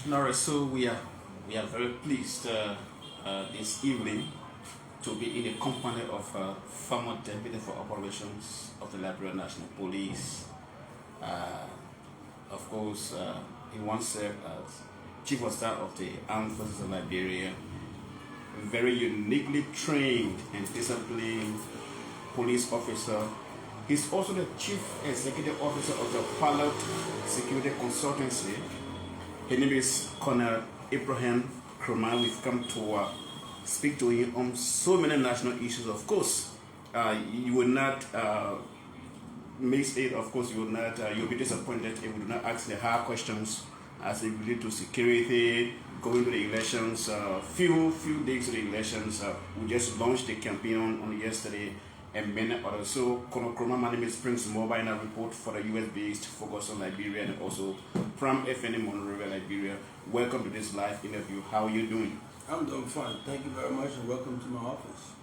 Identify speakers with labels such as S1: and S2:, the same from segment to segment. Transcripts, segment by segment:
S1: Nora, so we are very pleased this evening to be in the company of former Deputy for Operations of the Liberia National Police. Uh, of course, he once served as Chief of Staff of the Armed Forces of Liberia. Very uniquely trained and disciplined police officer. He's also the Chief Executive Officer of the Pilot Security Consultancy. His name is Colonel Abraham Kromah. We've come to speak to him on so many national issues. Of course, you will not miss it. Of course, you will not. You'll be disappointed if we do not ask the hard questions as it relates to security, going to the elections. Few days to the elections. We just launched the campaign on yesterday, and many others. So, Colonel Kromah, my name is Prince Mobile, and I report for the US-based Focus on Liberia and also from FNM Monrovia, Liberia. Welcome to this live interview. How are you doing?
S2: I'm doing fine. Thank you very much, and welcome to my office.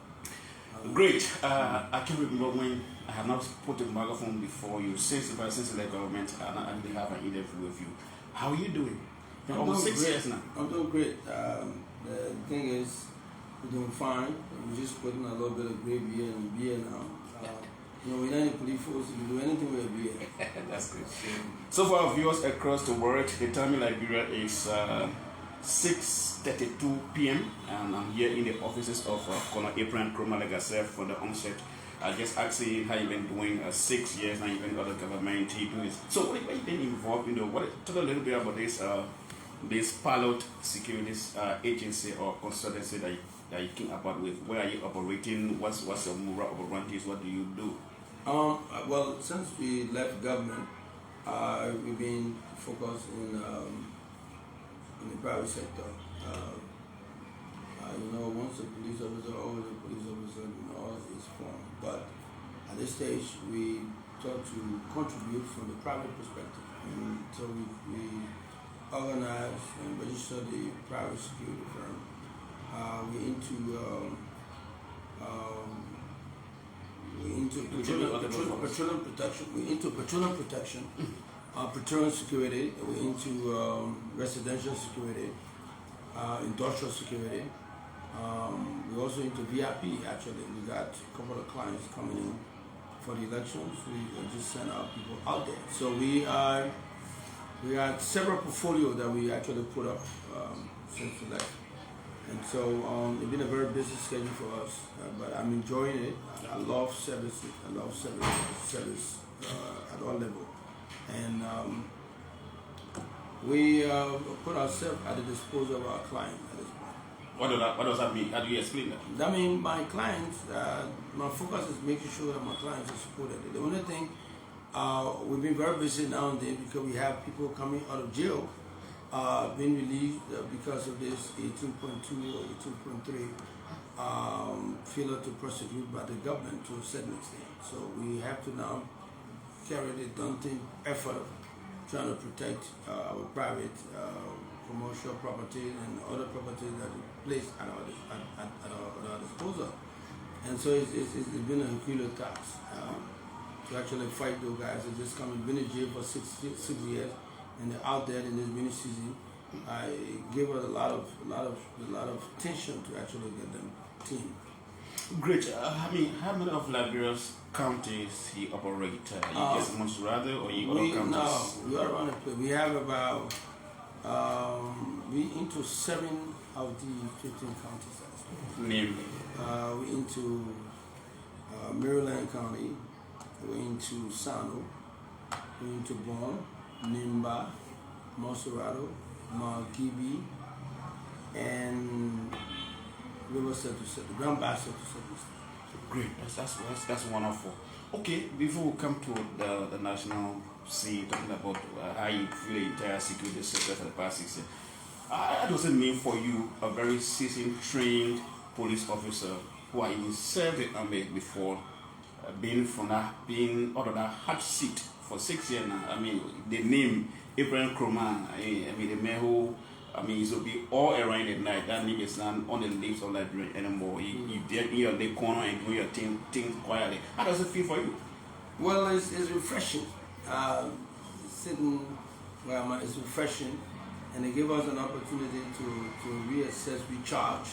S1: Great. I can remember when I have not put the microphone before you since the government, and I really have an interview with you. How are you doing?
S2: I'm
S1: Almost
S2: doing
S1: 6
S2: great.
S1: years now.
S2: I'm doing great. The thing is, we're doing fine. We're just putting a little bit of gravy and beer now. We're not in police force. If you do anything with a beer.
S1: That's good. So for our viewers across the world, the time in Liberia is 6:32 p.m. and I'm here in the offices of Colonel Abraham Kromah, like I said, for the onset. I just asking how you've been doing 6 years now. You've been other government doing. So what you been involved in? Talk a little bit about this pilot security agency or consultancy that you came about with. Where are you operating? What's your moral operantis? What do you do?
S2: Well, since we left government, we've been focused in the private sector. Once a police officer, always a police officer, is formed. But at this stage, we try to contribute from the private perspective. And so we organize and register the private security firm. We're into petroleum protection. We're into petroleum protection, petroleum security. We're into residential security, industrial security. We're also into VIP. Actually, we got a couple of clients coming in for the elections. We just sent our people out there. So we got several portfolios that we actually put up since we left. And so it's been a very busy schedule for us, but I'm enjoying it. I love service. I love service at all levels. And we put ourselves at the disposal of our clients at this point.
S1: What does that mean? How do you explain that?
S2: That means my clients, my focus is making sure that my clients are supported. The only thing, we've been very busy nowadays because we have people coming out of jail, being released because of this 18.2 or 18.3 failure to prosecute by the government to a certain extent. So we have to now carry the daunting effort trying to protect our private commercial property and other properties that are placed at our disposal. And so it's been a Herculean task to actually fight those guys that just come and been in jail for six years, and they're out there in this mini season. I gave us a lot of tension to actually get them clean.
S1: Great. How many of Liberia's counties he operate? Just Monserrate or you other counties?
S2: No, we are around the place. We have about we into 7 of the 15 counties.
S1: Name.
S2: We into Maryland County. We're into Sano. We're into Bon, Nimba, Monserrate, Margibi, and Riverside to set the Grand Bassa to set this.
S1: Great. That's wonderful. Okay, before we come to the national scene, talking about how you feel the entire security sector for the past 6 years, that doesn't mean for you a very seasoned, trained police officer who are even served the army before, being out of that hot seat for 6 years now. The name Abraham Kromah, the man who, it will be all around the night. That name is not on the lips of Liberia anymore. You there in your left corner and doing your things quietly. How does it feel for you?
S2: Well, it's refreshing. Sitting where I'm at, it's refreshing. and they gave us an opportunity to reassess, recharge,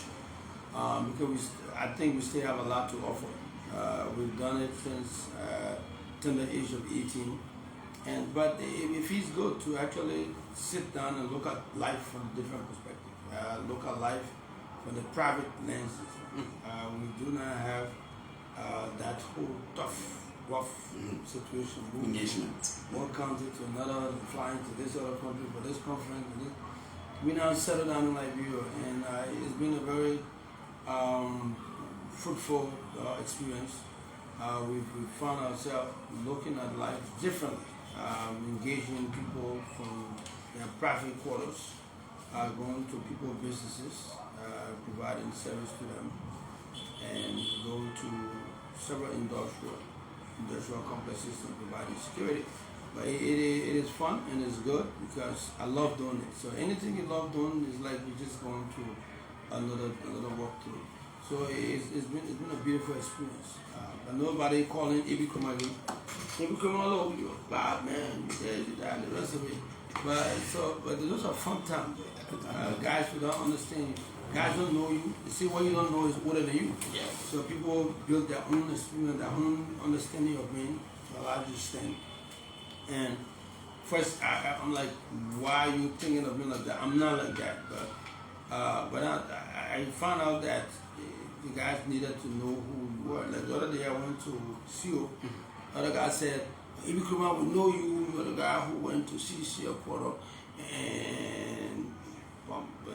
S2: because I think we still have a lot to offer. We've done it since tender age of 18, but it feels good to actually sit down and look at life from a different perspective, look at life from the private lenses. We do not have that whole tough, rough situation.
S1: Engagement.
S2: One country to another, flying to this other country for this conference. We now settled down in Liberia, and it's been a very fruitful experience. We've found ourselves looking at life differently, engaging people from their private quarters, going to people's businesses, providing service to them, and going to several industrial complexes and providing security. But it is fun and it's good because I love doing it. So anything you love doing is like you're just going through another walkthrough. So it's been a beautiful experience. But nobody calling Ibi Kromah, you're bad man, you that, the rest of it. But those are fun times. Guys who don't understand you. Guys don't know you. You see, what you don't know is older than you.
S1: Yeah.
S2: So people build their own experience, their own understanding of me to allow you to stand. And first, I'm like, why are you thinking of me like that? I'm not like that. But I found out that the guys needed to know who you were. Like the other day, I went to CO. The other guy said, Ibi Kromah, we know you. You're the guy who went to CDC Quarter and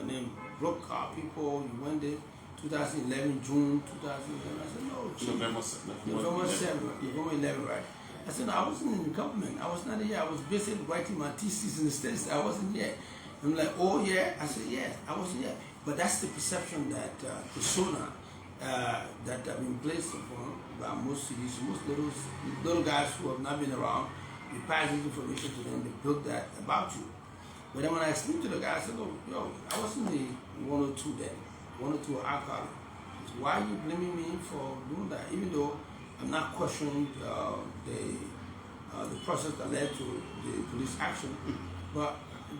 S2: then broke our people. You went there 2011, June 2011. I said, no, November 7, November 11, right? I said, no, I wasn't in the government. I was not here. I was busy writing my thesis in the States. I wasn't here. I'm like, oh, yeah? I said, yeah, I wasn't here. But that's the perception that persona that have been placed upon by most cities, most little guys who have not been around. You pass this information to them, they build that about you. But then when I explained to the guy, I said, oh, yo, I wasn't the 102 then, 102 alcohol. Why are you blaming me for doing that? Even though I'm not questioning the process that led to the police action, but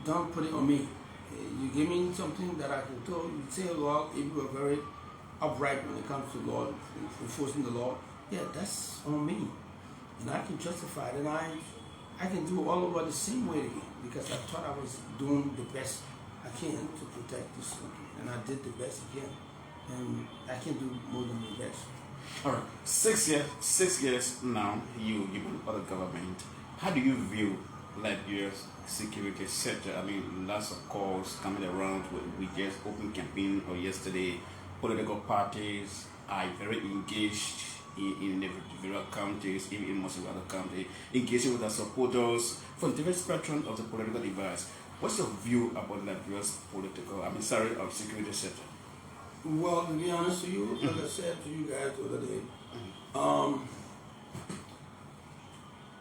S2: don't put it on me. You give me something that I can tell you. Say, well, if you are very upright when it comes to law, enforcing the law, yeah, that's on me. And I can justify it, and I can do all over the same way again, because I thought I was doing the best I can to protect this country, and I did the best I can, and I can do more than the best.
S1: All right, 6 years now, you've been part of government. How do you view Liberia's security sector? I mean, lots of calls coming around. We just opened campaign or yesterday. Political parties are very engaged in the various counties, even in most of the other counties, engaging with their supporters from different spectrum of the political device. What's your view about Liberia's of security sector?
S2: Well, to be honest with you, like I said to you guys the other day,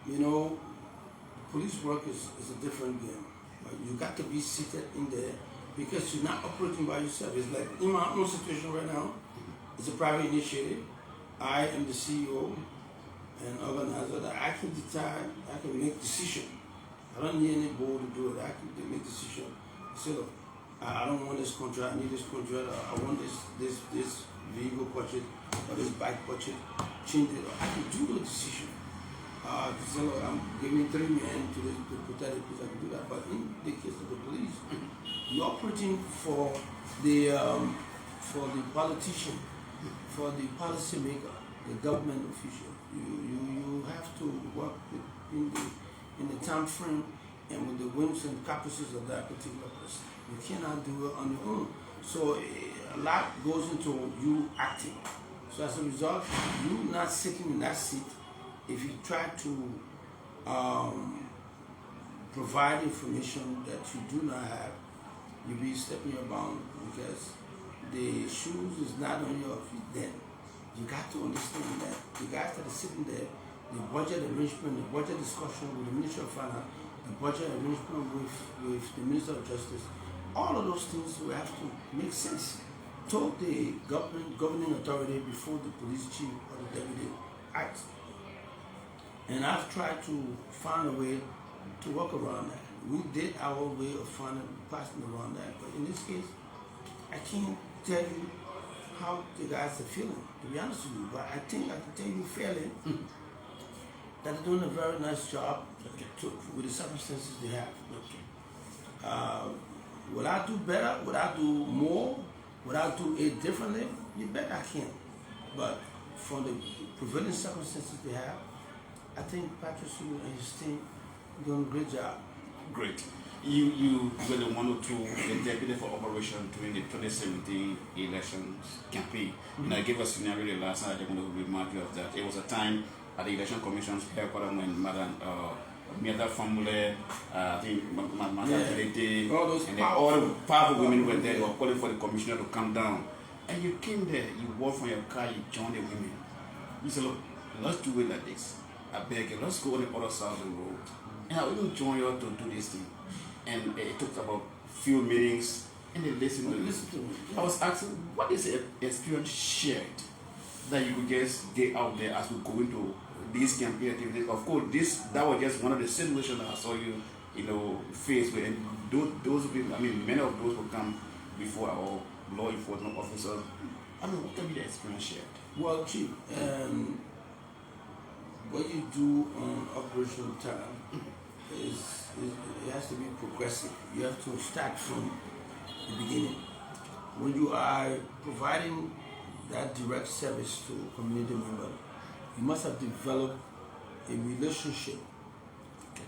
S2: you know, police work is a different game. You got to be seated in there because you're not operating by yourself. It's like in my own situation right now, it's a private initiative. I am the CEO and organizer that I can decide, I can make decision. I don't need any board to do it. I can make decision. Say, look, I don't want this contract, I need this contract, I want this vehicle purchase or this bike purchase, change it. I can do the decision. Say, look, I'm giving 3 men to protect the police, I can do that. But in the case of the police, you're operating for the politician, for the policymaker, the government official. You have to work in the time frame and with the whims and caprices of that particular person. You cannot do it on your own. So a lot goes into you acting. So as a result, you not sitting in that seat, if you try to provide information that you do not have, you'll be stepping your bound because the shoes is not on your feet then. You got to understand that the guys that are sitting there, the budget arrangement, the budget discussion with the Ministry of Finance, the budget arrangement with the Minister of Justice, all of those things will have to make sense. Told the governing authority before the police chief or the deputy acts. And I've tried to find a way to work around that. we did our way of finding passing around that. But in this case, I can't tell you how the guys are feeling, to be honest with you. But I think I can tell you fairly that they're doing a very nice job with the circumstances they have. Would I do better? Would I do more? Would I do it differently? You bet I can. But from the prevailing circumstances they have, I think Patrick Sulu and his team are doing a great job.
S1: Great. You were the one or two, the deputy for operation during the 2017 elections campaign. And I gave a scenario the last night. I want to remind you of that. It was a time at the election commission's headquarters when Madam Miata Famule, I think Madam Lady, and then all the powerful women were there. They were calling for the commissioner to come down. And you came there, you walked from your car, you joined the women. You said, look, let's do it like this. I beg you, let's go on the other side of the road. And I will join you to do this thing. And it took about few meetings, and they listened to me. I was asking, what is the experience shared that you could just get out there as we go into these campaign activities? Of course, that was just one of the situations that I saw you, faced with. And those people, many of those will come before our law enforcement officers. What can be the experience shared?
S2: Well, Chief, what you do on operational time it has to be progressive. You have to start from the beginning. When you are providing that direct service to a community member, you must have developed a relationship.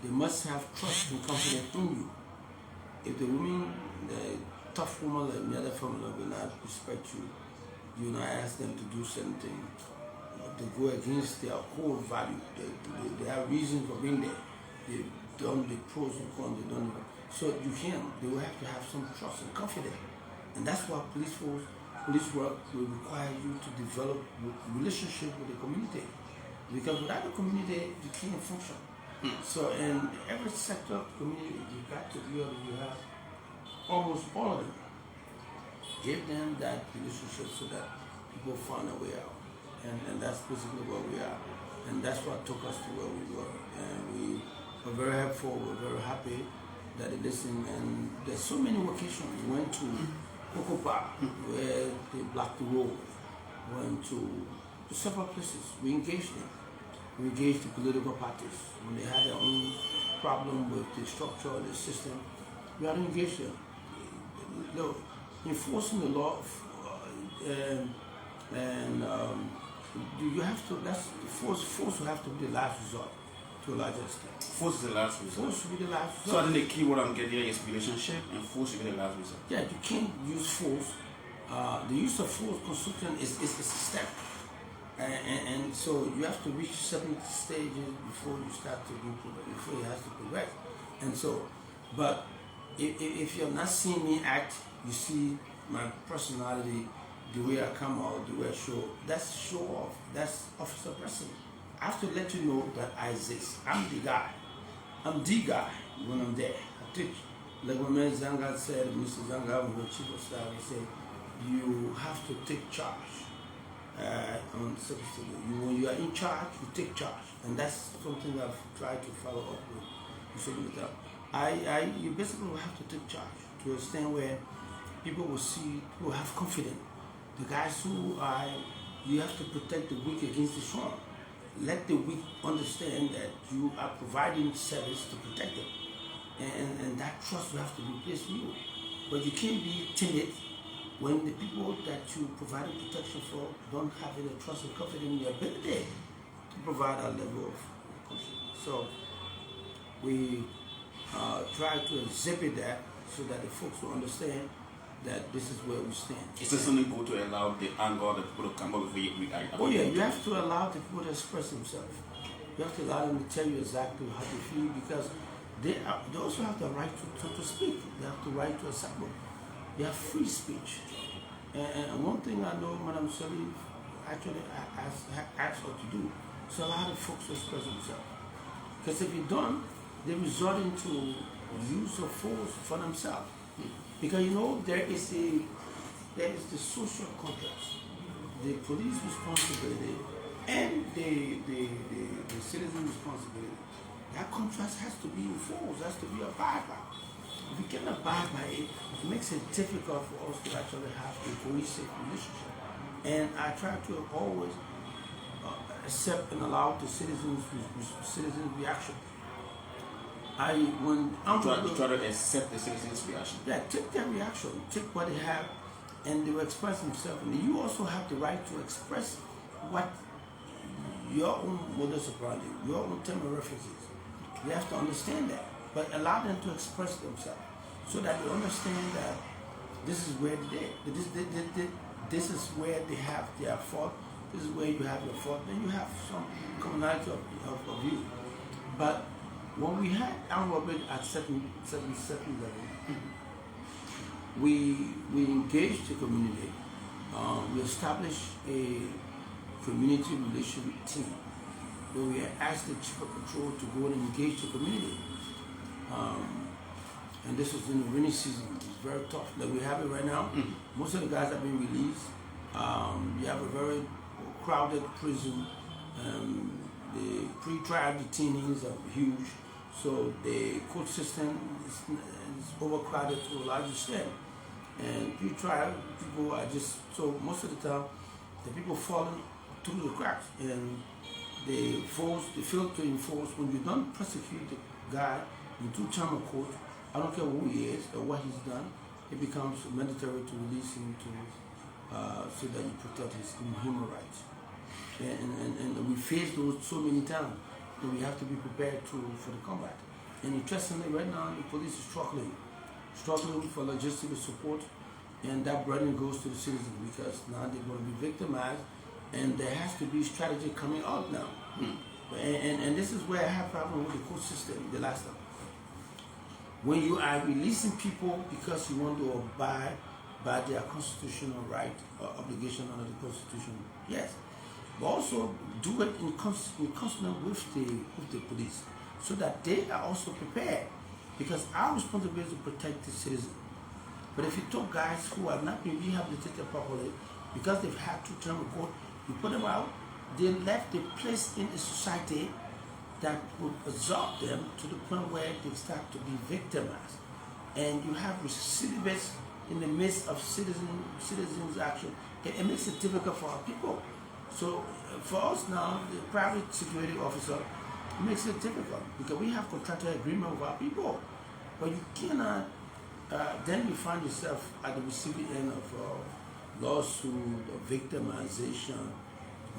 S2: They must have trust and confidence in you. If the woman, the tough woman like the other family will not respect you, you not ask them to do something. They go against their core value. They have reasons for being there. They've done the pros and cons, they don't. So they will have to have some trust and confidence. And that's why police work will require you to develop a relationship with the community. Because without the community, you can't function. So in every sector of the community, you got to be able to have almost all of them. Give them that relationship so that people find a way out. And that's basically where we are. And that's what took us to where we were. And we were very helpful, we're very happy that they listened. And there's so many locations. We went to Kokopa, where they blocked the road. We went to several places. We engaged them. We engaged the political parties. When they had their own problem with the structure of the system, we had to engage them. Enforcing the law, you have to, force will have to be the last resort to a large extent.
S1: Force is the last resort.
S2: Force will be the last resort.
S1: So I think the key word I'm getting here is relationship, and force will be the last resort.
S2: Yeah, you can't use force. The use of force construction is a step. And so you have to reach certain stages before you start to before you have to progress. And so, but if you're not seeing me act, you see my personality, the way I come out, the way I show, that's show off. That's officer person. I have to let you know that I exist. I'm the guy. I'm the guy when I'm there. I teach. Like when man Zanga said, Mr. Zanga, when the chief of staff, he said, you have to take charge. On secretary. When you are in charge, you take charge. And that's something I've tried to follow up with. You basically will have to take charge to a extent where people will have confidence. The guys who are, you have to protect the weak against the strong. Let the weak understand that you are providing service to protect them. And that trust will have to be placed in you. But you can't be timid when the people that you provide protection for don't have any trust and confidence in your ability to provide a level of confidence. So we try to exhibit that so that the folks will understand that this is where we stand.
S1: Is there something good to allow the anger of the people to come up with you?
S2: Oh yeah, you have to allow the people to express themselves. You have to allow them to tell you exactly how they feel, because they also have the right to speak. They have the right to assemble. They have free speech. And one thing I know Madam Salif actually asked her to do is allow the folks to express themselves. Because if you don't, they're resorting to use of force for themselves. Because there is the social contrast, the police responsibility and the citizen responsibility. that contract has to be enforced, has to be abided by. If we cannot abide by it, it makes it difficult for us to actually have a cohesive relationship. And I try to always accept and allow the citizens' reaction. When I'm
S1: try to accept the citizens' reaction.
S2: Yeah, take their reaction, take what they have, and they will express themselves. And you also have the right to express what your own modus operandi, your own term of references. You have to understand that, but allow them to express themselves so that they understand that this is where this is where they have their fault. This is where you have your fault. Then you have some commonality of view. But when we had armed robbery at certain level, we engaged the community. We established a community relation team where we asked the chief of patrol to go and engage the community. And this was in the rainy season. It's very tough. Like we have it right now. Most of the guys have been released. We have a very crowded prison. The pre-trial detainees are huge. So the court system is overcrowded to a large extent. And pre-trial people are just, so most of the time, the people falling through the cracks. And they fail to enforce. When you don't prosecute the guy into term of court, I don't care who he is or what he's done, it becomes mandatory to release him so that you protect his human rights. And we face those so many times that we have to be prepared for the combat. And interestingly, right now the police is struggling for logistical support, and that burden goes to the citizens because now they're going to be victimized, and there has to be strategy coming out now. And this is where I have problem with the court system the last time. When you are releasing people because you want to abide by their constitutional right or obligation under the Constitution, yes. But also do it in consonance with the police so that they are also prepared. Because our responsibility is to protect the citizen. But if you took guys who have not been rehabilitated properly because they've had 2 terms of court, you put them out, they left a place in a society that would absorb them to the point where they start to be victimized. And you have recidivists in the midst of citizens' action. It makes it difficult for our people. So for us now, the private security officer, it makes it difficult because we have contractual agreement with our people. But you cannot, then you find yourself at the receiving end of lawsuit or victimization.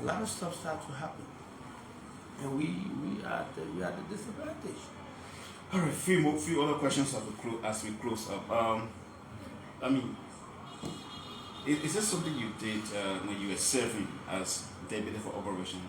S2: A lot of stuff starts to happen. And we are at the disadvantage.
S1: All right, few other questions as we close up. I mean, is this something you did when you were serving as deputy for operation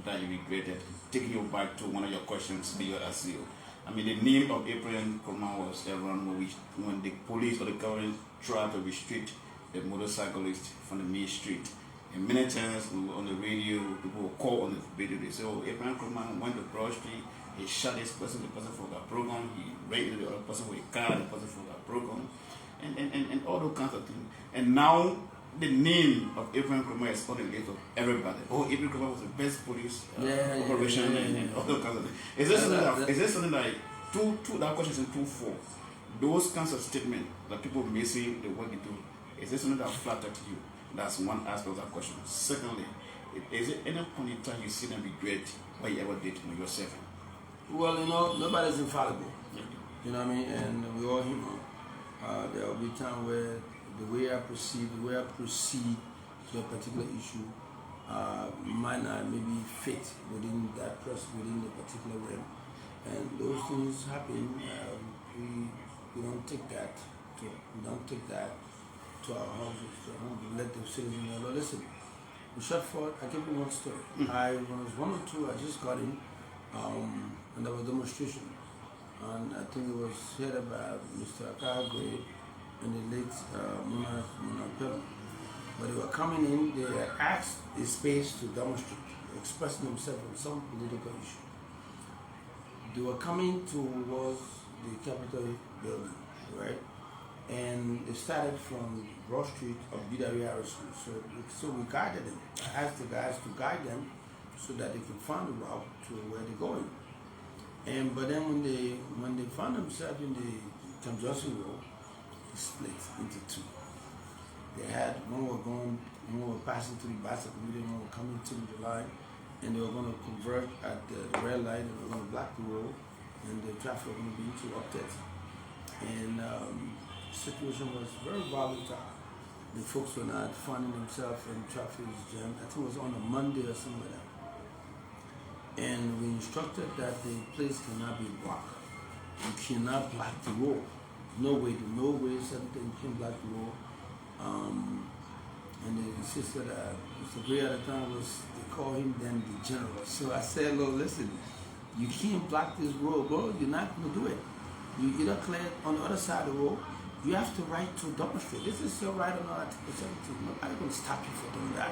S1: that you regretted? Taking you back to one of your questions, be your SEO. I mean, the name of Abraham Kromah was around when the police or the government tried to restrict the motorcyclist from the main street. And many times we were on the radio, people would call on the radio, they say, oh, Abraham Kromah went to Broad Street, he shot this person, the person forgot broken, he raped the other person with a car, the person forgot broken, and all those kinds of things. And now the name of Abraham Kromah is on the list of everybody. Oh, Abraham Kromah was the best police operation and all those kinds of things. Is this something that that question is in 2-4? Those kinds of statements that people may say the work you do, is this something that flattered you? That's one aspect of that question. Secondly, is it any point in time you see them regret what you ever did when you were serving?
S2: Well, nobody's infallible. You know what I mean? And we're all human. There will be times where the way I proceed to a particular issue might not maybe fit within that person, within the particular realm. And those things happen. We don't take that to our houses, we let the citizens know. Listen, we shot for it. I give you one story. I was 1 or 2, I just got in, and there was a demonstration. And I think it was headed by Mr. Akagwe and the late Mona. But they were coming in, they had asked the space to demonstrate, expressing themselves on some political issue. They were coming towards the Capitol building, right? And they started from Broad Street of Bidari High School. So we guided them. I asked the guys to guide them so that they can find the route to where they're going. And but then when they found themselves in the conjunction road, it split into two. They had one were passing through the bicycle meeting, one were coming to the line, and they were going to convert at the red light, and they were going to block the road, and the traffic was going to be interrupted. And the situation was very volatile. The folks were not finding themselves in traffic jam. I think it was on a Monday or something like that. And we instructed that the place cannot be blocked. You cannot block the road. No way, something you can block the road. And they insisted that Mr. Gray at the time they called him then the general. So I said, look, listen, you can't block this road, bro. You're not going to do it. You either clear on the other side of the road, you have the right to demonstrate. This is your right under Article 17. Nobody's going to stop you for doing that.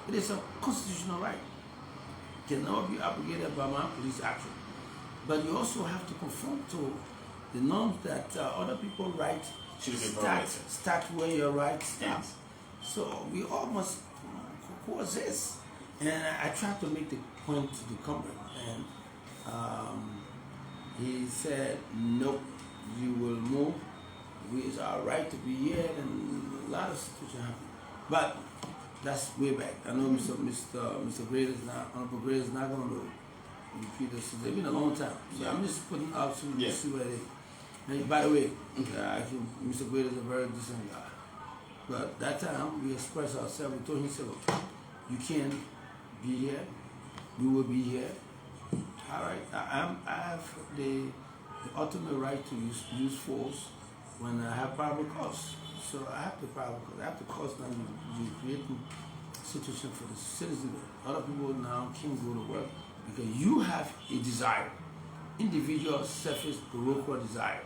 S2: It is a constitutional right. It cannot be abrogated by my police action. But you also have to conform to the norms that other people's rights start where your rights start. Yes. So we all must coexist. And I tried to make the point to the comrade, and he said, nope, you will move. It's our right to be here, and a lot of situations happen. But that's way back. I know Mr. Gray is not, Honorable Gray is not going to repeat this. It's been a long time. So I'm just putting out to see where they. And by the way, I think Mr. Gray is a very decent guy. But that time we expressed ourselves. We told him, so you can't be here. We will be here. All right. I have the ultimate right to use force when I have probable cause. So I have the probable cause. I have the cause now. You creating a situation for the citizen. Other people now can't go to work because you have a desire, individual, selfish, parochial desire.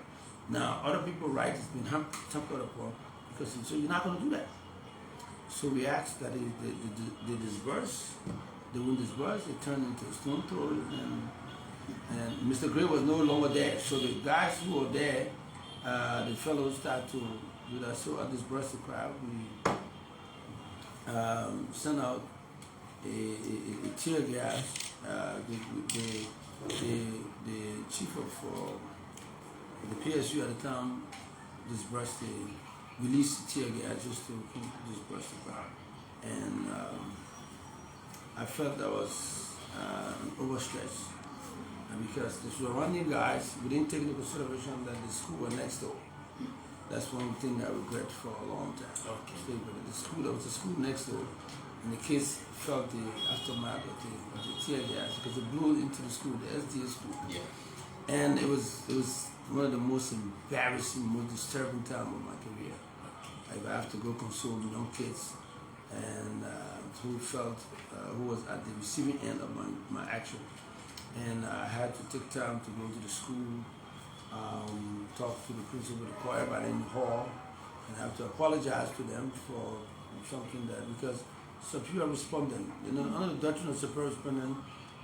S2: Now other people's rights has been tempered upon because so you're not going to do that. So we asked that they disperse. They wouldn't disperse. It turned into a stone throw, and Mr. Gray was no longer there. So the guys who were there, the fellows started to do that. So I dispersed the crowd. We sent out a tear gas. The chief of the PSU at the time dispersed released the tear gas just to disperse the crowd. And I felt that was an overstretch. And because the surrounding guys, we didn't take into consideration that the school was next door. That's one thing I regret for a long time. Okay. There was a school next door, and the kids felt the aftermath of the tear gas because it blew into the school, the SDA school. Yeah. And it was one of the most embarrassing, most disturbing times of my career. Okay. I have to go console the young kids, and who was at the receiving end of my action. And I had to take time to go to the school, talk to the principal, the choir, everybody in the hall, and I have to apologize to them for something that, because superior respondent, under the doctrine of superior respondent,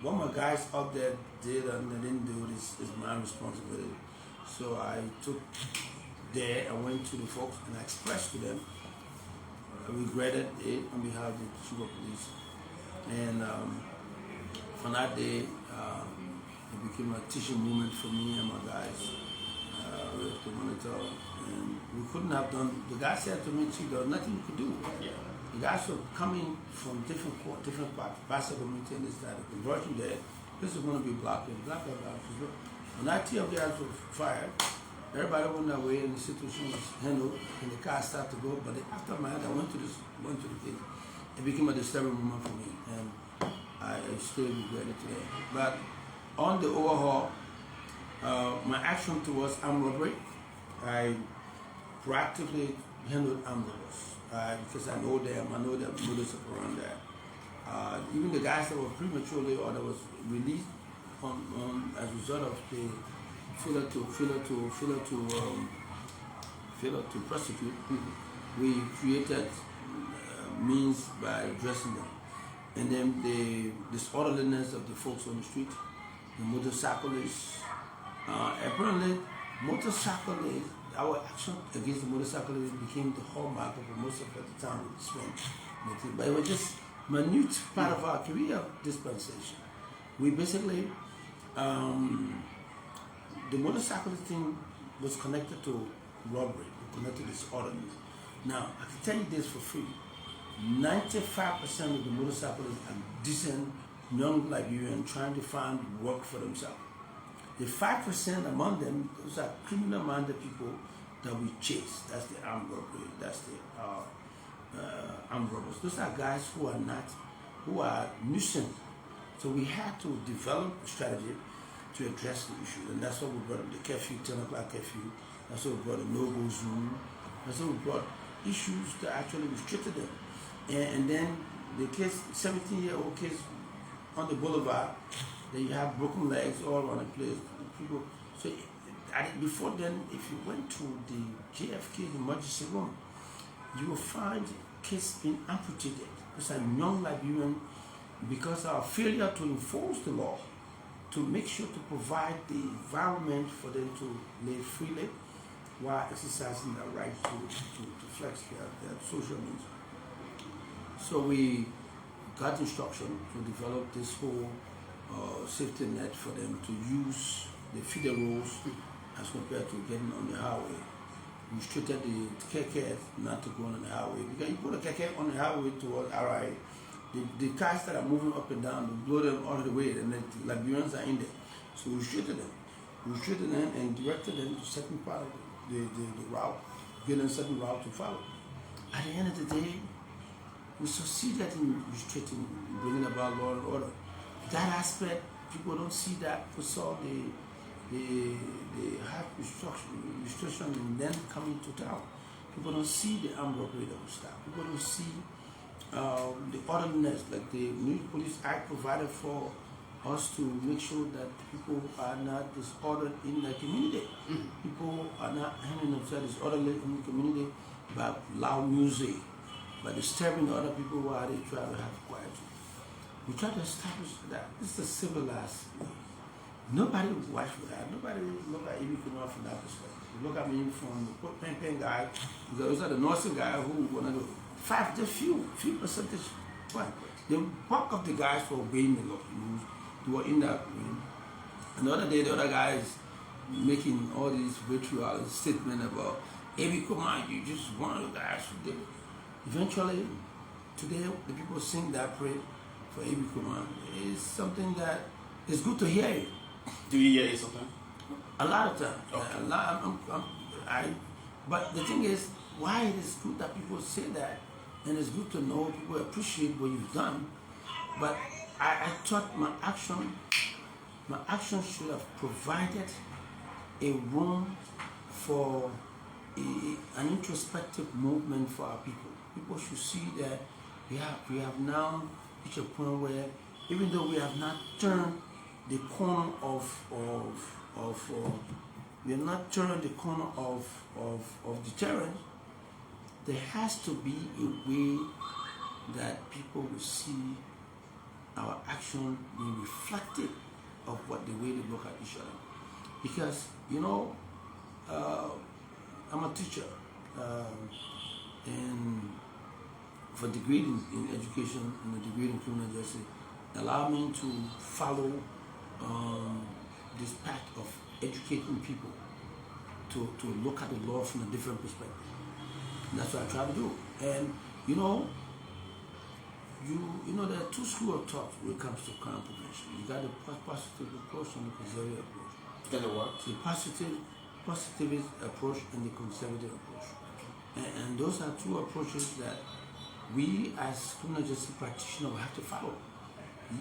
S2: what my guys out there did and they didn't do is my responsibility. So I took there, I went to the folks and I expressed to them, I regretted it on behalf of the chief of police. And from that day, it became a teaching moment for me and my guys. We have to monitor, and we couldn't have done. The guy said to me, "Chief, there was nothing we could do." Yeah. The guys were coming from different parts, Pastor community and this that. The conversion there, this is going to be blocked. When that tear gas was fired, everybody went their way, and the situation was handled, and the car started to go. But the aftermath, I went to the gate. It became a disturbing moment for me, and I still regret it today. But on the overhaul, my action towards armed robbery, I proactively handled armed robbers because I know them, I know their modus operandi. Even the guys that were prematurely or that was released as a result of the failure to prosecute, we created means by addressing them. And then the disorderliness of the folks on the street, the motorcyclists. Apparently, motorcyclists, our action against the motorcyclists became the hallmark of most of the time we spent. But it was just minute part of our career dispensation. We basically the motorcyclist thing was connected to robbery, connected to disorderliness. Now, I can tell you this for free. 95% of the motorcyclists are decent young Liberians trying to find work for themselves. The 5% among them, those are criminal-minded people that we chase. That's the armed robbery. That's the armed robbers. Those are guys who are nuisance. So we had to develop a strategy to address the issue, and that's what we brought up the curfew, 10 o'clock curfew. That's what we brought the no-go zone. That's what we brought issues that actually restricted them. And then the kids, 17-year-old kids on the boulevard, then you have broken legs all around the place. People. So before then, if you went to the JFK emergency room, you will find kids being amputated. It's a young Liberian, because of our failure to enforce the law, to make sure to provide the environment for them to live freely while exercising their right to flex their social needs. So we got instruction to develop this whole safety net for them to use the feeder roads as compared to getting on the highway. We restricted the keke not to go on the highway, because you put a keke on the highway towards RI, the cars that are moving up and down, we blow them all the way, and then the Liberians are in there. So we restricted them. We restricted them and directed them to certain part of the route, given certain route to follow. At the end of the day, we succeeded in restricting, bringing about law and order. That aspect, people don't see that. We saw the high restriction and then coming to town. People don't see the armed robbery that was stopped. People don't see the orderliness, like the new police act provided for us to make sure that people are not disordered in the community. People are not handling themselves disorderly in the community by loud music, by disturbing other people while they try to have quiet. We try to establish that this is a civilized way. Nobody would watch for that. Nobody would look at Ibi Kromah from that perspective. You look at me from the pen guy, those are the nursing guy who want to do just few percentage point. The bulk of the guys were obeying the law. They were in that room. Another day, the other guys making all these vitriol statements about Ibi Kromah, you just one of the guys who did it. Eventually, today, the people sing that prayer for Ibi Kromah. It's something that is good to hear it.
S1: Do you hear it sometimes?
S2: A lot of times.
S1: Okay.
S2: But the thing is, why it is good that people say that, and it's good to know people appreciate what you've done. But I thought my action should have provided a room for an introspective movement for our people. People should see that we have now reached a point where, even though we have not turned the corner of deterrence, there has to be a way that people will see our action being reflective of what the way they look at each other. Because I'm a teacher, and for a degree in education and a degree in criminal justice, allow me to follow this path of educating people to look at the law from a different perspective. And that's what I try to do. And there are two schools of thought when it comes to crime prevention. You got the positive approach and the conservative approach.
S1: Got the what?
S2: The positivist approach and the conservative approach. And those are two approaches that we as criminal justice practitioners have to follow.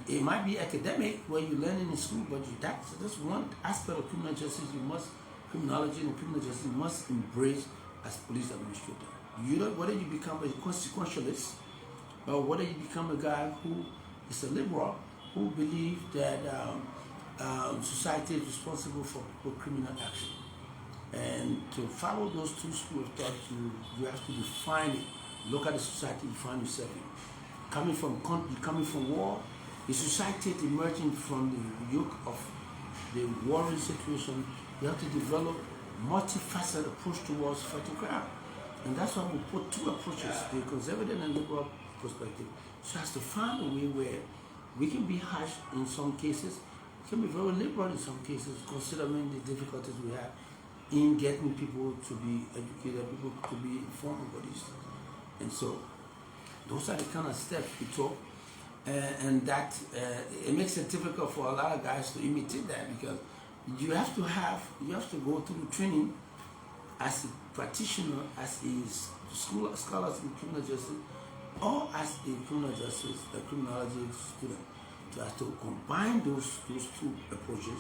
S2: It might be academic where you learn in school, but that's one aspect of criminal justice criminology and criminal justice you must embrace as police administrator. Whether you become a consequentialist or whether you become a guy who is a liberal who believes that society is responsible for criminal action. And to follow those two schools of thought, you have to define it. Look at the society you find yourself in. Coming from war, the society emerging from the yoke of the warring situation, you have to develop multifaceted approach towards fighting crime. And that's why we put two approaches, the conservative and liberal perspective, so as to find a way where we can be harsh in some cases, can be very liberal in some cases, considering the difficulties we have in getting people to be educated, people to be informed about these things. And so, those are the kind of steps we took, and that it makes it difficult for a lot of guys to imitate that, because you have to go through training as a practitioner, as a scholars in criminal justice, or as a criminal justice, a criminology student, so as to combine those two approaches,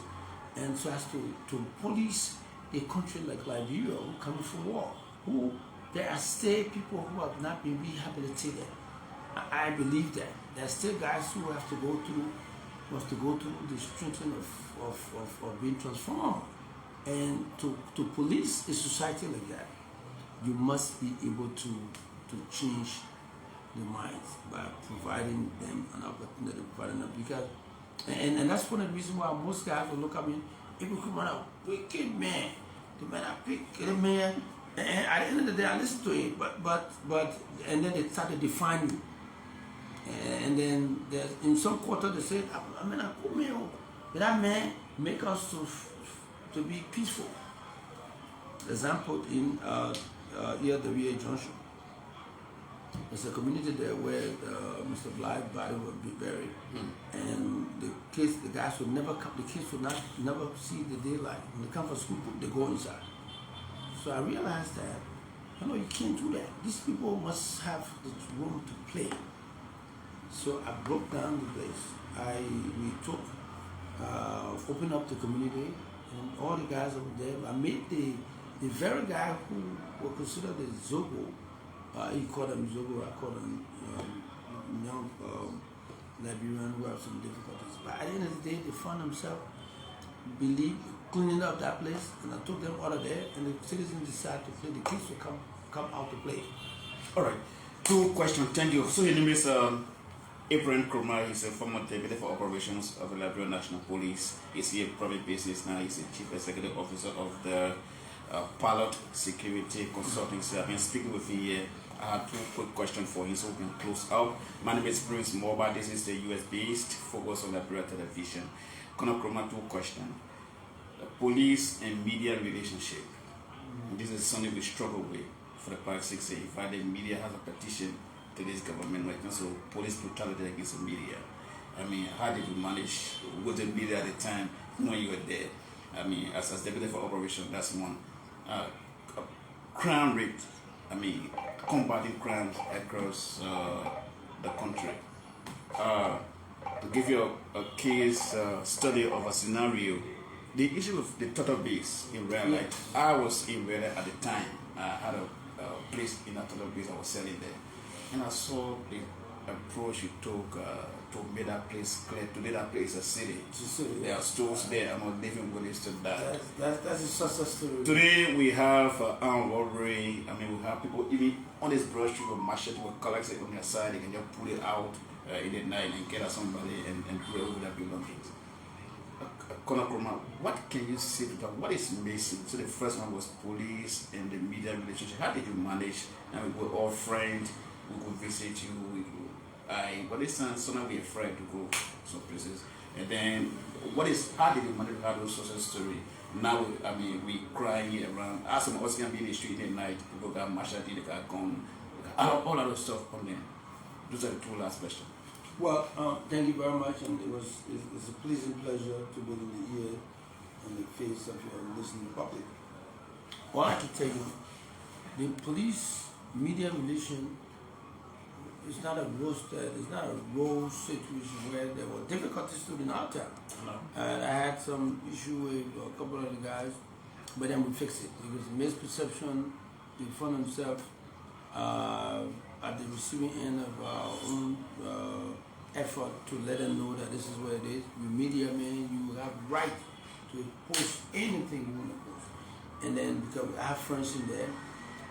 S2: and so as to police a country like Liberia, who coming from war, who there are still people who have not been rehabilitated. I believe that there are still guys who have to go through the strengthening of being transformed. And to police a society like that, you must be able to change the minds by providing them an opportunity, because and that's one of the reasons why most guys will look at me, if you come on a wicked man, the man I pick the man, and at the end of the day I listen to it, but and then they start to define you. And then there's, in some quarter they say, I mean, I come here, but that man make us to be peaceful. Example in here the VA Junction. There's a community there where Mr. Bly's body would be buried, and the guys would never come. The kids would never see the daylight. When they come from school, they go inside. So I realized that, you can't do that. These people must have the room to play. So I broke down the place. We took, opened up the community, and all the guys over there. I made the very guy who were considered the Zogo. He called him Zogo. I called him young Liberian who have some difficulties. But at the end of the day, they found themselves cleaning up that place, and I took them out of there, and the citizens decided to play. The kids would come out to play.
S1: All right. 2 questions. Thank you. So your name is Abraham Kromah. He's a former deputy for operations of the Liberia National Police. He's here private business now. He's the chief executive officer of the Pilot Security Consulting. So I've been speaking with him here. I have 2 quick questions for him so we can close out. My name is Prince Moba. This is the US-based focus on Liberia television. Colonel Kromah, 2 questions. The police and media relationship. This is something we struggle with for the past 6 years. In fact, the media has a petition to this government right now, so police brutality against the media. I mean, how did you manage with the media at the time when you were there? I mean, as deputy for operation, that's one. Crime rate, I mean, combating crimes across the country. To give you a case study of a scenario, the issue of the total base in real life. I was in real life at the time. I had a place in a total base I was selling there. And I saw the approach you took to make that place clear, to make that place a city. There are stores there. I'm not living with this to that.
S2: That's a success story.
S1: Today we have armed robbery. I mean, we have people even on this brush with a machete, with collect it on their side. They can just pull it out in the night and get at somebody and do it with their belongings. Colonel Kromah, what can you say to that? What is missing? So the first one was police and the media relationship. How did you manage? And we were all friends. We could visit you. But this time, so now we're afraid to go some places. And then, how did you manage to have those social story? Now, I mean, we crying around. As some of us can be in the street at night, people got machete, they got gun, all of those stuff on them. Those are the 2 last questions.
S2: Well, thank you very much, and it's a pleasing pleasure to be in the ear and the face of your listening public. All I can tell you, the police-media relation is not a rose situation where there were difficulties in our time. And I had some issue with a couple of the guys, but then we fixed it. It was a misperception. They found themselves at the receiving end of our own effort to let them know that this is where it is. You media man, you have right to post anything you want to post. And then because I have friends in there,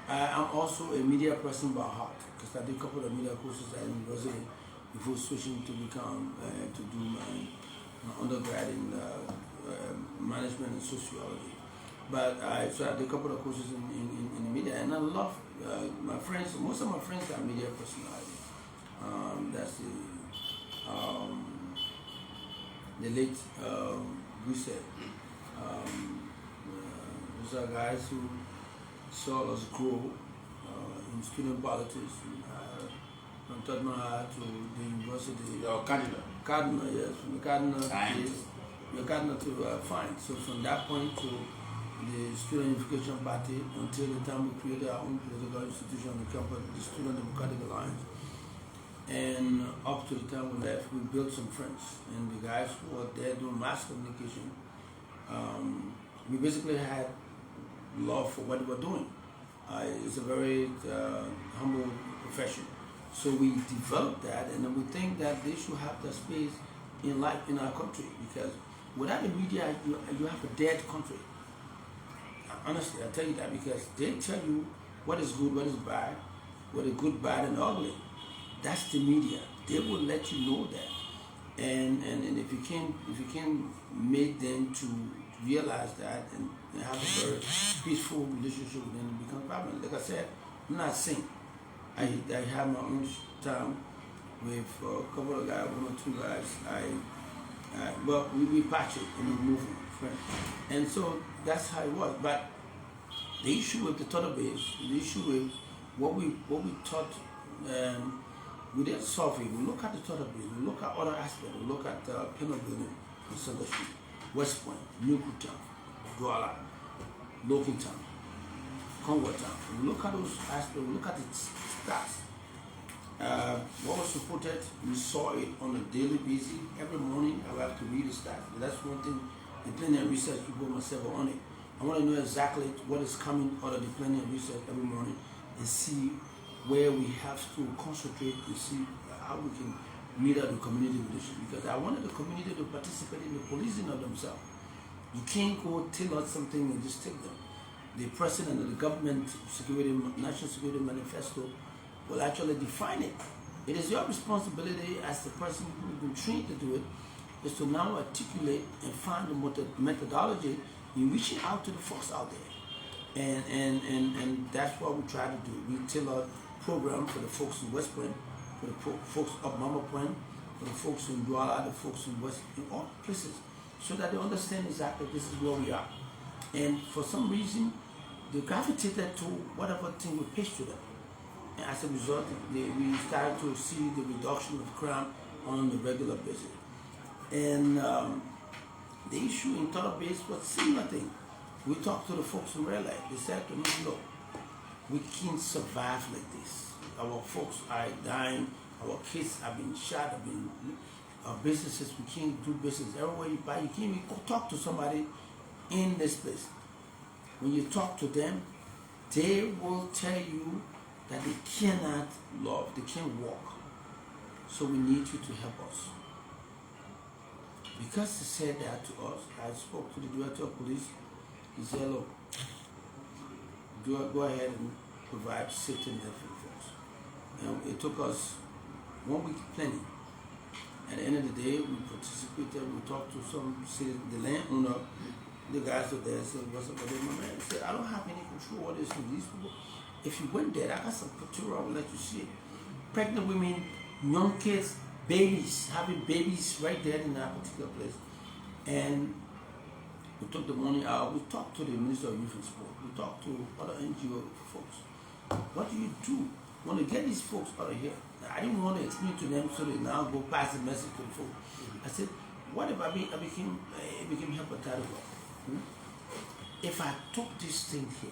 S2: I'm also a media person by heart, because I did a couple of media courses at university before switching to become to do my undergrad in management and sociology. But so I did a couple of courses in the media, and I love my friends. Most of my friends are media personalities. That's the the late Gusset. Those are guys who saw us grow in student politics from Tottenham High to the university.
S1: Your cardinal.
S2: Cardinal, yes, from the Cardinal
S1: And
S2: the Cardinal to Fine. So from that point to the Student Unification Party until the time we created our own political institution on the campus, the Student Democratic Alliance. And up to the time we left, we built some friends. And the guys who were there doing mass communication, we basically had love for what they were doing. It's a very humble profession. So we developed that, and then we think that they should have the space in life in our country, because without the media, you have a dead country. Honestly, I tell you that, because they tell you what is good, what is bad, what is good, bad, and ugly. That's the media. They will let you know that, and if you can make them to realize that and have a very peaceful relationship, then it becomes a problem. Like I said, I'm not saying I have my own time with a couple of guys, one or two guys. But we patch it and we move on, and so that's how it was. But the issue with the database, the issue with what we taught. We didn't solve it. We look at the database, we look at other aspects, we look at penal building in Central Street, West Point, New Town, Douala, Loking Town, Congo Town. We look at those aspects, we look at the stats. What was reported, we saw it on a daily basis. Every morning I have to read the stats. That's one thing the planning and research people myself are on it. I want to know exactly what is coming out of the planning and research every morning and see where we have to concentrate and see how we can meet up the community relations. Because I wanted the community to participate in the policing of themselves. You can't go tell us something and just take them. The president of the government security, national security manifesto will actually define it. It is your responsibility as the person who's been trained to do it, is to now articulate and find the methodology in reaching out to the folks out there. And that's what we try to do. We tailor program for the folks in West Point, for the folks up Mama Point, for the folks in Douala, the folks in West, in all places, so that they understand exactly this is where we are. And for some reason, they gravitated to whatever thing we pitched to them. And as a result, we started to see the reduction of crime on a regular basis. And the issue in total base was similar thing. We talked to the folks in real life. They said to me, look, we can't survive like this. Our folks are dying, our kids have been shot, our businesses, we can't do business. Everywhere you buy, you can't even go talk to somebody in this place. When you talk to them, they will tell you that they cannot love, they can't walk. So we need you to help us. Because he said that to us, I spoke to the director of police. He said, look, go ahead and provide safety net for the folks. And it took us 1 week planning. At the end of the day, we participated, we talked to some city, the landowner, the guys were there, said, what's up with them? My man said, I don't have any control of this with these people. If you went there, I got some picture, I will let you see it. Pregnant women, young kids, babies, having babies right there in that particular place. And we took the money out, we talked to the Minister of Youth and Sport, we talked to other NGO folks. What do you do? We want to get these folks out of here. I didn't want to explain to them so they now go pass the message to the folks. I said, what if I became hepatitis? If I took this thing here,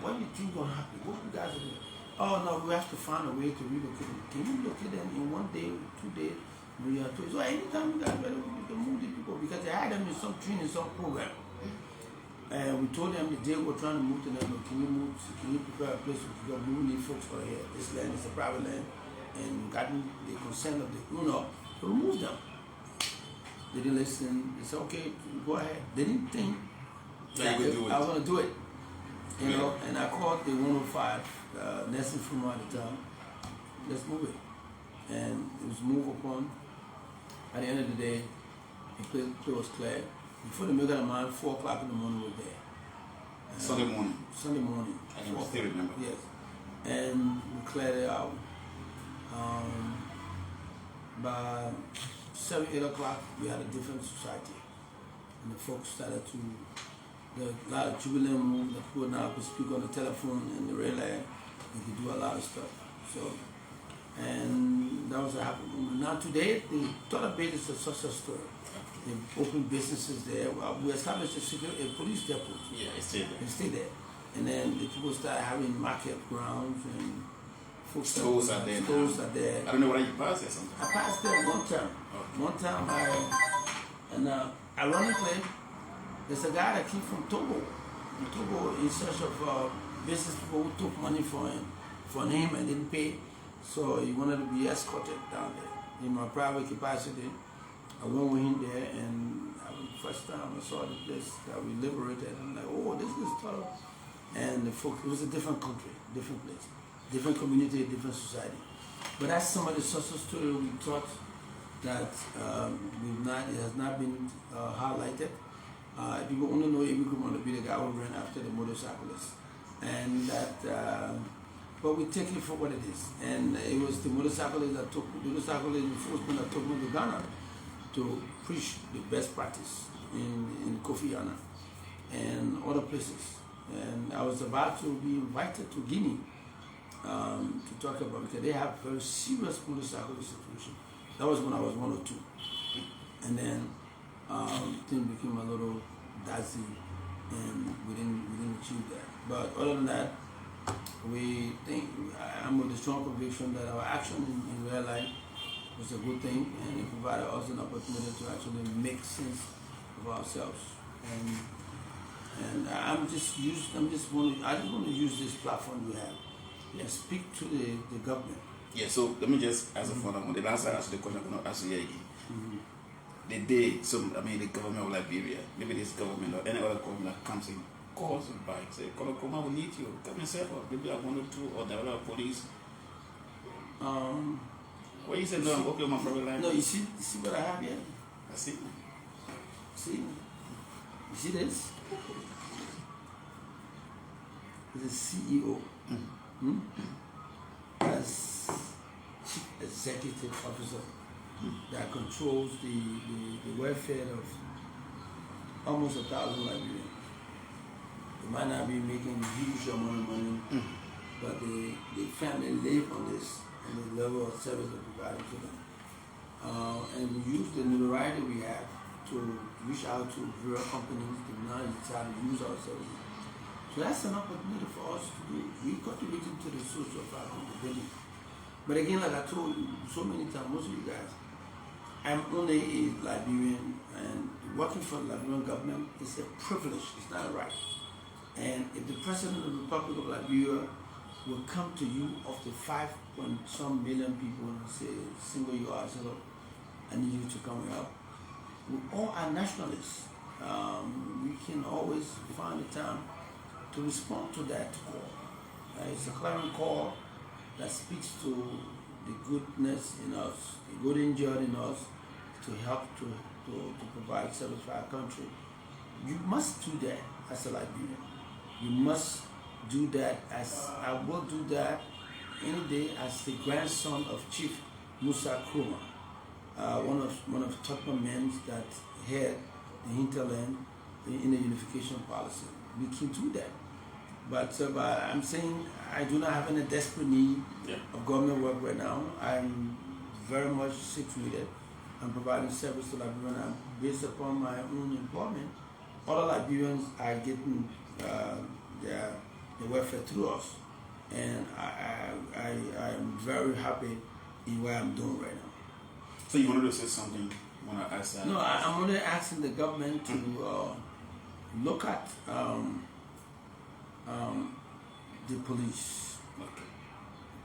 S2: what do you think gonna happen? What you guys are doing? Oh no, we have to find a way to relocate them. Can you locate them in 1 day, 2 days? So anytime you guys better, we can move the people, because they had them in some training, some program. And we told them the day we were trying to move to them, can you prepare a place where we need folks over here? This land is a private land, and gotten the consent of the owner to remove them. They didn't listen. They said, okay, go ahead. They didn't think that I was going to do it. You know, and I called the 105, Nelson from at the time. Let's move it. And it was moved upon. At the end of the day, the place was cleared. Before the middle of the night, 4 o'clock in the morning, we were there.
S1: Sunday morning.
S2: Sunday morning.
S1: I can still remember.
S2: Yes. And we cleared it out. By 7, 8 o'clock, we had a different society. And the folks started to, a lot of jubilant moves, the people now could speak on the telephone and the red light, they could do a lot of stuff. So, and that was what happened. Now today, the total base is a success story. They opened businesses there. We established a police depot.
S1: Yeah, it stayed there.
S2: It stayed there. And then the people started having market grounds and food
S1: Stores are there.
S2: Stores are there.
S1: I don't know whether you passed there something.
S2: I passed there one time.
S1: Okay.
S2: One time ironically, there's a guy that came from Togo. In search of business people who took money for him and didn't pay. So he wanted to be escorted down there. In my private capacity, I went with him there, and the first time I saw the place that we liberated, I'm like, oh, this is total. And the folk, it was a different country, different place, different community, different society. But that's some of the social story we thought that it has not been highlighted. People only know Amy Kromah to be the guy who ran after the motorcyclists. And that, but we take it for what it is. And it was the motorcyclists enforcement that took me to Ghana to preach the best practice in Kofi Annan and other places. And I was about to be invited to Guinea to talk about, because they have very serious motorcycle situation. That was when I was 1 or 2. And then things became a little dicey, and we didn't achieve that. But other than that, I'm with a strong conviction that our action in real life was a good thing, and it provided us an opportunity to actually make sense of ourselves. And I just want to use this platform we have and speak to the government.
S1: Yeah, so let me just ask a follow-up on the last time I asked the question, I'm going to ask you again. The day, the government of Liberia, maybe this government or any other government that comes in, calls you back, say, Kromah, we need you, come and serve us, maybe I want to do, or develop police. Well, you said, no, I'm working on my private line.
S2: No, you see what I have here?
S1: I see.
S2: See? You see this? The CEO. As chief executive officer that controls the welfare of almost 1,000 Liberians. They might not be making huge amount of money, but the family live on this and the level of service we're providing to them. And we use the notoriety we have to reach out to various companies to now try to use our services. So that's an opportunity for us to do. We contributed to the social fabric of the building. But again, like I told you so many times, most of you guys, I'm only a Liberian, and working for the Liberian government is a privilege, it's not a right. And if the President of the Republic of Liberia will come to you of the 5-some million people and say, single you out, so I need you to come help. We all are nationalists. We can always find the time to respond to that call. It's a clarion call that speaks to the goodness in us, the good injured in us, to help to provide service for our country. You must do that as a Liberian. You must do that as, I will do that any day as the grandson of Chief Musa Kromah, one of Tottenham men that had the hinterland in the unification policy. We can do that. But I'm saying I do not have any desperate need of government work right now. I'm very much situated. I'm providing service to Liberians. I'm based upon my own employment. Other Liberians are getting their welfare through us. And I'm very happy in what I'm doing right now.
S1: So you wanted to say something? You want to ask that?
S2: No, I'm only asking the government to look at the police.
S1: Okay.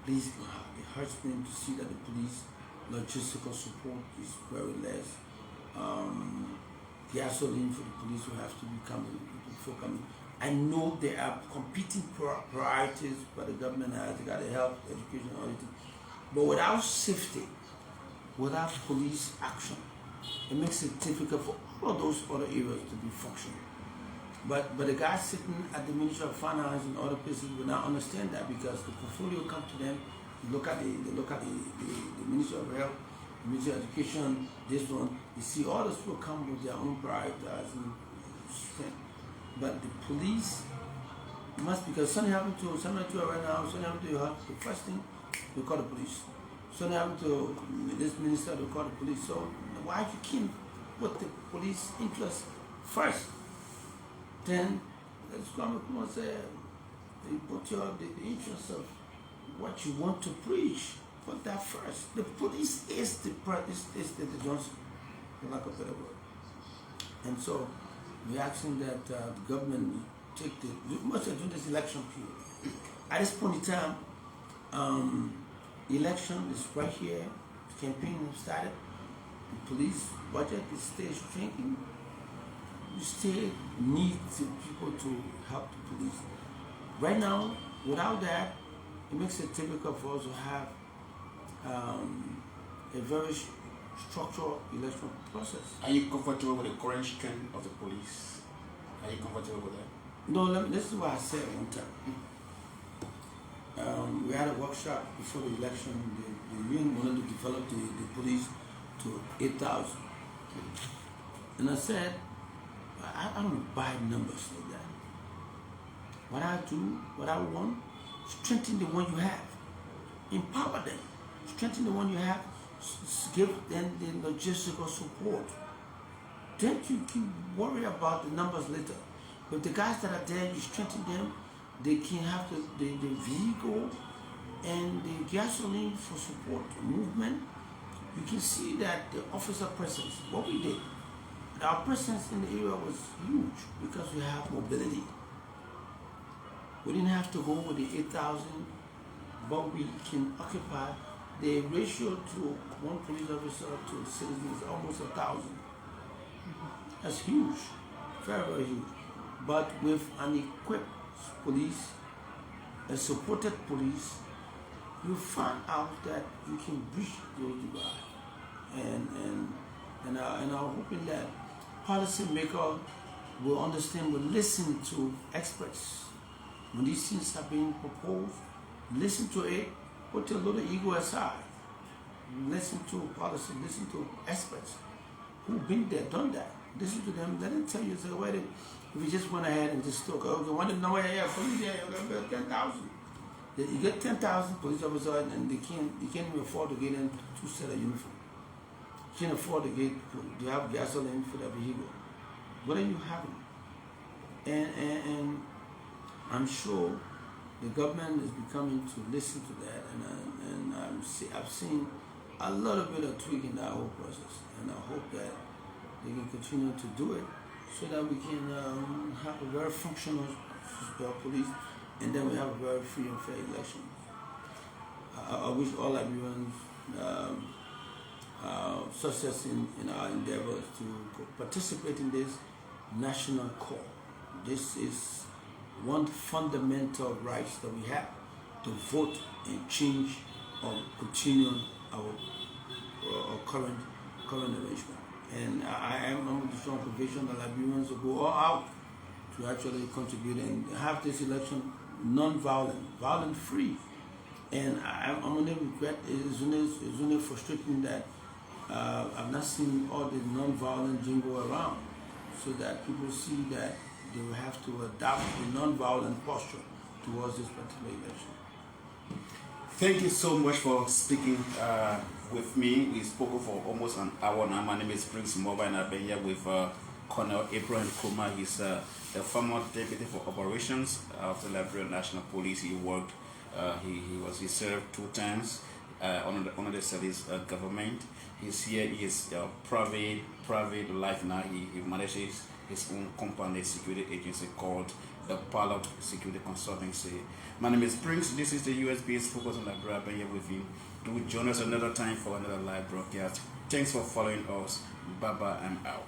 S2: Please, it hurts me to see that the police logistical support is very less. Gasoline for the police will have to be coming before coming. I know there are competing priorities, but the government has got to help education and everything. But without safety, without police action, it makes it difficult for all of those other areas to be functioning. But the guys sitting at the Ministry of Finance and other places will not understand that, because the portfolio comes to them. They look at the Ministry of Health, military education, this one. You see, all those people come with their own prioritizing strength. But the police must, because something happened to right now, something happened to her, the first thing, they call the police. Something happened to this minister, they call the police. So why you can't put the police interest first? Then, let's come and say, you put the interest of what you want to preach, put that first. The police is the Johnson, for lack of a better word. And so, we're asking that the government take must have done this election period. At this point in time, election is right here, the campaign has started, the police budget is still shrinking. We still need people to help the police. Right now, without that, it makes it difficult for us to have a very structured election process.
S1: Are you comfortable with the current strength of the police? Are you comfortable with that?
S2: No, this is what I said one time. We had a workshop before the election. The union wanted to develop the police to 8,000. And I said, I don't buy numbers like that. What I do, what I want, strengthen the one you have. Empower them. Strengthen the one you have. Give them the logistical support. Then you can worry about the numbers later. But the guys that are there, you strengthen them. They can have the vehicle and the gasoline for support movement. You can see that the officer presence, what we did, our presence in the area was huge because we have mobility. We didn't have to go with the 8,000, but we can occupy. The ratio to one police officer to a citizen is almost 1,000. That's huge, very, very huge. But with an equipped police, a supported police, you find out that you can breach those divides. And I'm hoping that policymakers will understand, will listen to experts. When these things are being proposed, listen to it, put your little ego aside. Listen to policy, listen to experts who've been there, done that. Listen to them, let them tell you, say, wait, if you just went ahead and just took, okay, one of them, no, yeah, police, yeah, you're going to 10,000. You get 10,000 police officers and you can't even afford to get in 2 sets of uniform. You can't afford to have gasoline for that vehicle. What are you having? And I'm sure the government is becoming to listen to that, and I've seen a little bit of tweak in that whole process, and I hope that they can continue to do it so that we can have a very functional police, and then we have a very free and fair election. I wish all Liberians success in our endeavors to participate in this national call. This is one fundamental right that we have, to vote and change or continue our current arrangement. And I am under the strong conviction that Liberians will go all out to actually contribute and have this election non-violent, violent-free. And I'm only regret, it's only frustrating that I've not seen all the non-violent jingle around, so that people see that they will have to adopt a non-violent posture towards this particular election.
S1: Thank you so much for speaking with me. We spoke for almost an hour now. My name is Prince Moba, and I've been here with Colonel Abraham Kromah. He's the former deputy for operations of the Liberia National Police. He worked, he served 2 times under the service government. He's here. He is private life now. He manages his own company, security agency called the Pilot Security Consultancy. My name is Prince. This is the US-based Focus on Liberia. I've been here with you. Do join us another time for another live broadcast. Thanks for following us. Bye-bye and out.